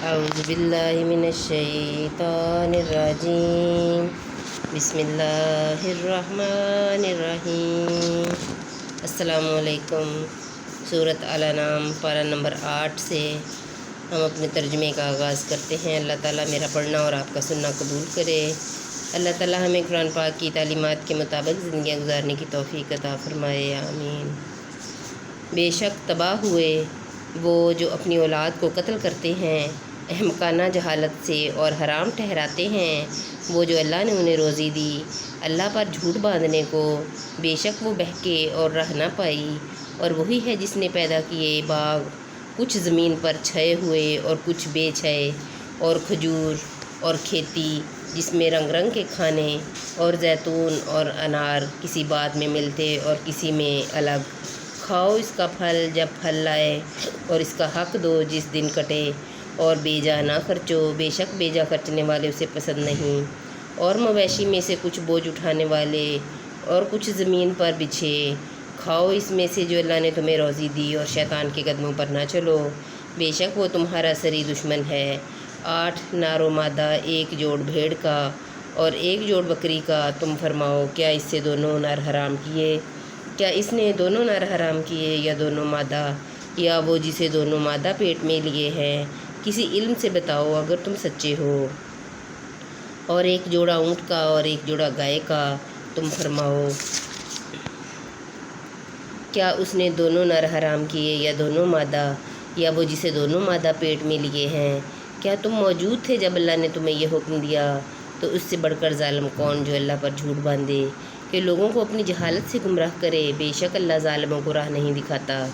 اعوذ باللہ من الشیطان الرجیم بسم اللہ الرحمن الرحیم۔ السلام علیکم۔ سورۃ الانعام پارہ نمبر 8 سے ہم اپنے ترجمے کا آغاز کرتے ہیں۔ اللہ تعالیٰ میرا پڑھنا اور آپ کا سننا قبول کرے۔ اللہ تعالیٰ ہمیں قرآن پاک کی تعلیمات کے مطابق زندگیاں گزارنے کی توفیق عطا فرمائے، آمین۔ بے شک تباہ ہوئے وہ جو اپنی اولاد کو قتل کرتے ہیں احمقانہ جہالت سے اور حرام ٹھہراتے ہیں وہ جو اللہ نے انہیں روزی دی اللہ پر جھوٹ باندھنے کو، بے شک وہ بہکے اور راہ نہ پائی۔ اور وہی ہے جس نے پیدا کیے باغ، کچھ زمین پر چھائے ہوئے اور کچھ بے چھائے، اور کھجور اور کھیتی جس میں رنگ رنگ کے کھانے، اور زیتون اور انار کسی بات میں ملتے اور کسی میں الگ۔ کھاؤ اس کا پھل جب پھل لائے، اور اس کا حق دو جس دن کٹے، اور بیجا نہ خرچو، بے شک بیجا خرچنے والے اسے پسند نہیں۔ اور مویشی میں سے کچھ بوجھ اٹھانے والے اور کچھ زمین پر بچھے، کھاؤ اس میں سے جو اللہ نے تمہیں روزی دی، اور شیطان کے قدموں پر نہ چلو، بے شک وہ تمہارا سری دشمن ہے۔ 8 نر و مادہ، ایک جوڑ بھیڑ کا اور ایک جوڑ بکری کا، تم فرماؤ کیا اس سے دونوں نر حرام کیے؟ کیا اس نے دونوں نر حرام کیے یا دونوں مادہ، یا وہ جسے دونوں مادہ پیٹ میں لیے ہیں؟ کسی علم سے بتاؤ اگر تم سچے ہو۔ اور ایک جوڑا اونٹ کا اور ایک جوڑا گائے کا، تم فرماؤ کیا اس نے دونوں نر حرام کیے یا دونوں مادہ، یا وہ جسے دونوں مادہ پیٹ میں لیے ہیں؟ کیا تم موجود تھے جب اللہ نے تمہیں یہ حکم دیا؟ تو اس سے بڑھ کر ظالم کون جو اللہ پر جھوٹ باندھے کہ لوگوں کو اپنی جہالت سے گمراہ کرے، بے شک اللہ ظالموں کو راہ نہیں دکھاتا۔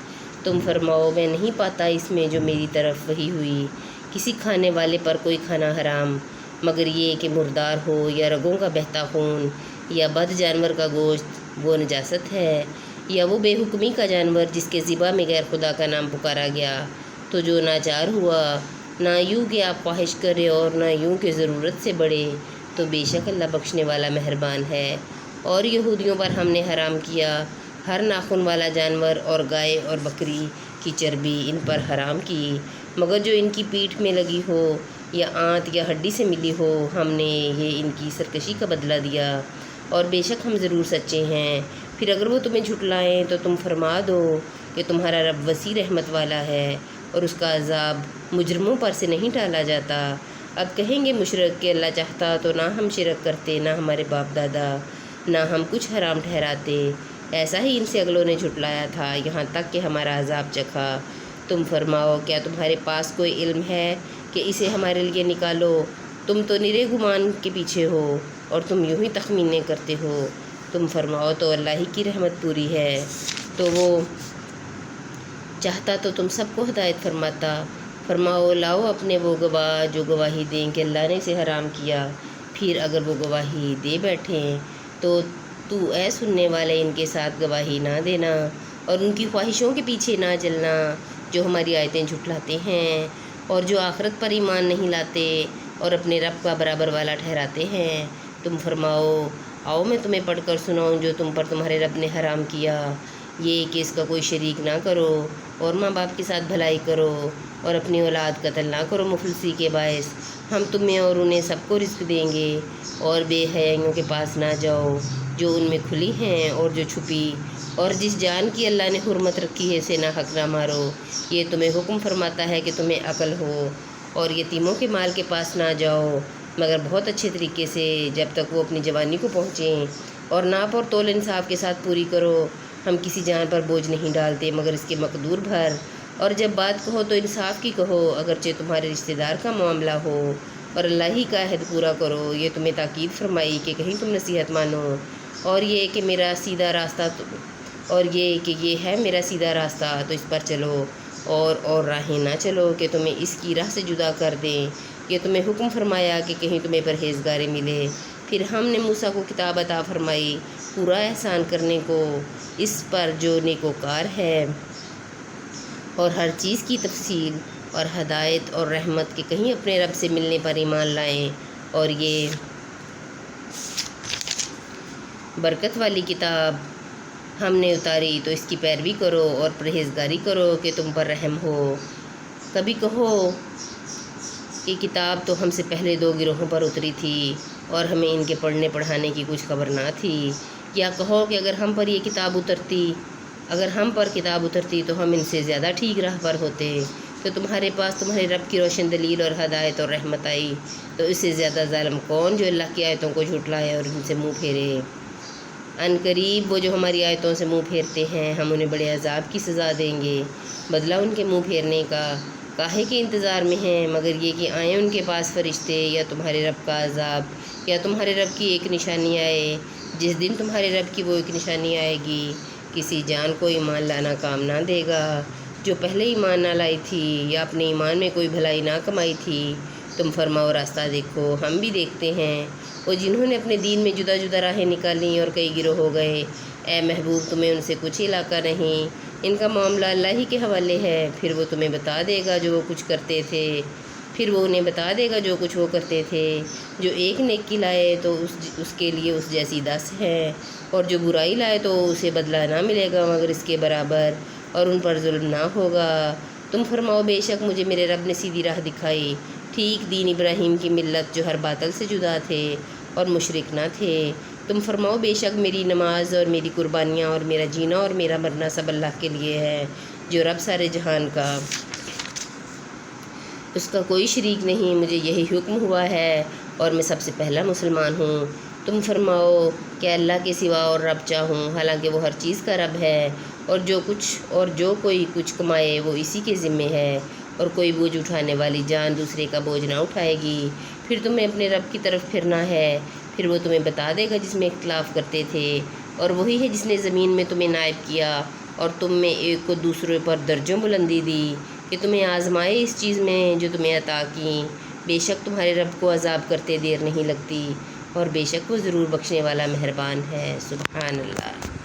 تم فرماؤ میں نہیں پاتا اس میں جو میری طرف وحی ہوئی کسی کھانے والے پر کوئی کھانا حرام، مگر یہ کہ مردار ہو یا رگوں کا بہتا خون یا بد جانور کا گوشت وہ نجاست ہے، یا وہ بے حکمی کا جانور جس کے ذبح میں غیر خدا کا نام پکارا گیا، تو جو ناچار ہوا، نہ یوں کہ آپ خواہش کرے اور نہ یوں کہ ضرورت سے بڑھے، تو بے شک اللہ بخشنے والا مہربان ہے۔ اور یہودیوں پر ہم نے حرام کیا ہر ناخن والا جانور اور گائے اور بکری کی چربی ان پر حرام کی، مگر جو ان کی پیٹھ میں لگی ہو یا آنت یا ہڈی سے ملی ہو، ہم نے یہ ان کی سرکشی کا بدلہ دیا، اور بے شک ہم ضرور سچے ہیں۔ پھر اگر وہ تمہیں جھٹلائیں تو تم فرما دو کہ تمہارا رب وسیع رحمت والا ہے، اور اس کا عذاب مجرموں پر سے نہیں ٹالا جاتا۔ اب کہیں گے مشرک کہ اللہ چاہتا تو نہ ہم شرک کرتے، نہ ہمارے باپ دادا، نہ ہم کچھ حرام ٹھہراتے۔ ایسا ہی ان سے اگلوں نے جھٹلایا تھا یہاں تک کہ ہمارا عذاب چکھا۔ تم فرماؤ کیا تمہارے پاس کوئی علم ہے کہ اسے ہمارے لیے نکالو؟ تم تو نرے گمان کے پیچھے ہو اور تم یوں ہی تخمینے کرتے ہو۔ تم فرماؤ تو اللہ ہی کی رحمت پوری ہے، تو وہ چاہتا تو تم سب کو ہدایت فرماتا۔ فرماؤ لاؤ اپنے وہ گواہ جو گواہی دیں کہ اللہ نے اسے حرام کیا، پھر اگر وہ گواہی دے بیٹھیں تو اے سننے والے ان کے ساتھ گواہی نہ دینا، اور ان کی خواہشوں کے پیچھے نہ چلنا جو ہماری آیتیں جھٹلاتے ہیں، اور جو آخرت پر ایمان نہیں لاتے اور اپنے رب کا برابر والا ٹھہراتے ہیں۔ تم فرماؤ آؤ میں تمہیں پڑھ کر سناؤں جو تم پر تمہارے رب نے حرام کیا، یہ کہ اس کا کوئی شریک نہ کرو، اور ماں باپ کے ساتھ بھلائی کرو، اور اپنی اولاد قتل نہ کرو مفلسی کے باعث۔ ہم تمہیں اور انہیں سب کو رزق دیں گے، اور بے حیائیوں کے پاس نہ جاؤ جو ان میں کھلی ہیں اور جو چھپی، اور جس جان کی اللہ نے حرمت رکھی ہے اسے نہ حق نہ مارو۔ یہ تمہیں حکم فرماتا ہے کہ تمہیں عقل ہو، اور یتیموں کے مال کے پاس نہ جاؤ مگر بہت اچھے طریقے سے جب تک وہ اپنی جوانی کو پہنچیں، اور ناپ اور تول انصاف کے ساتھ پوری کرو۔ ہم کسی جان پر بوجھ نہیں ڈالتے مگر اس کے مقدور بھر، اور جب بات کہو تو انصاف کی کہو اگرچہ تمہارے رشتہ دار کا معاملہ ہو، اور اللہ ہی کا عہد پورا کرو۔ یہ تمہیں تاکید فرمائی کہ کہیں تم نصیحت مانو، اور یہ کہ میرا سیدھا راستہ اور یہ کہ یہ ہے میرا سیدھا راستہ تو اس پر چلو، اور راہیں نہ چلو کہ تمہیں اس کی راہ سے جدا کر دیں۔ یہ تمہیں حکم فرمایا کہ کہیں تمہیں پرہیزگاری ملے۔ پھر ہم نے موسیٰ کو کتاب عطا فرمائی پورا احسان کرنے کو اس پر جو نیکوکار ہے، اور ہر چیز کی تفصیل اور ہدایت اور رحمت کہ کہیں اپنے رب سے ملنے پر ایمان لائیں، اور یہ برکت والی کتاب ہم نے اتاری تو اس کی پیروی کرو اور پرہیزگاری کرو کہ تم پر رحم ہو۔ کبھی کہو یہ کتاب تو ہم سے پہلے 2 گروہوں پر اتری تھی اور ہمیں ان کے پڑھنے پڑھانے کی کچھ خبر نہ تھی، یا کہو کہ اگر ہم پر کتاب اترتی تو ہم ان سے زیادہ ٹھیک راہ پر ہوتے، تو تمہارے پاس تمہارے رب کی روشن دلیل اور ہدایت اور رحمت آئی، تو اس سے زیادہ ظالم کون جو اللہ کی آیتوں کو جھٹلائے اور ان سے منہ پھیرے۔ ان قریب وہ جو ہماری آیتوں سے منہ پھیرتے ہیں ہم انہیں بڑے عذاب کی سزا دیں گے، بدلہ ان کے منہ پھیرنے کا کاہے کے انتظار میں ہیں، مگر یہ کہ آئیں ان کے پاس فرشتے یا تمہارے رب کا عذاب یا تمہارے رب کی ایک نشانی آئے، جس دن تمہارے رب کی وہ ایک نشانی آئے گی، کسی جان کو ایمان لانا کام نہ دے گا جو پہلے ایمان نہ لائی تھی یا اپنے ایمان میں کوئی بھلائی نہ کمائی تھی۔ تم فرماؤ راستہ دیکھو، ہم بھی دیکھتے ہیں۔ وہ جنہوں نے اپنے دین میں جدا جدا راہیں نکالیں اور کئی گروہ ہو گئے، اے محبوب تمہیں ان سے کچھ علاقہ نہیں، ان کا معاملہ اللہ ہی کے حوالے ہے، پھر وہ انہیں بتا دے گا جو کچھ وہ کرتے تھے۔ جو ایک نیکی لائے تو اس کے لیے اس جیسی 10 ہے، اور جو برائی لائے تو اسے بدلہ نہ ملے گا مگر اس کے برابر، اور ان پر ظلم نہ ہوگا۔ تم فرماؤ بے شک مجھے میرے رب نے سیدھی راہ دکھائی، ٹھیک دین ابراہیم کی ملت جو ہر باطل سے جدا تھے اور مشرک نہ تھے۔ تم فرماؤ بے شک میری نماز اور میری قربانیاں اور میرا جینا اور میرا مرنا سب اللہ کے لیے ہے، جو رب سارے جہان کا، اس کا کوئی شریک نہیں، مجھے یہی حکم ہوا ہے اور میں سب سے پہلا مسلمان ہوں۔ تم فرماؤ کہ اللہ کے سوا اور رب چاہوں، حالانکہ وہ ہر چیز کا رب ہے، اور جو کوئی کچھ کمائے وہ اسی کے ذمے ہے، اور کوئی بوجھ اٹھانے والی جان دوسرے کا بوجھ نہ اٹھائے گی۔ پھر تمہیں اپنے رب کی طرف پھرنا ہے، پھر وہ تمہیں بتا دے گا جس میں اختلاف کرتے تھے، اور وہی ہے جس نے زمین میں تمہیں نائب کیا اور تم میں ایک کو دوسرے پر درجوں بلندی دی، کہ تمہیں آزمائے اس چیز میں جو تمہیں عطا کی۔ بے شک تمہارے رب کو عذاب کرتے دیر نہیں لگتی، اور بے شک وہ ضرور بخشنے والا مہربان ہے۔ سبحان اللہ۔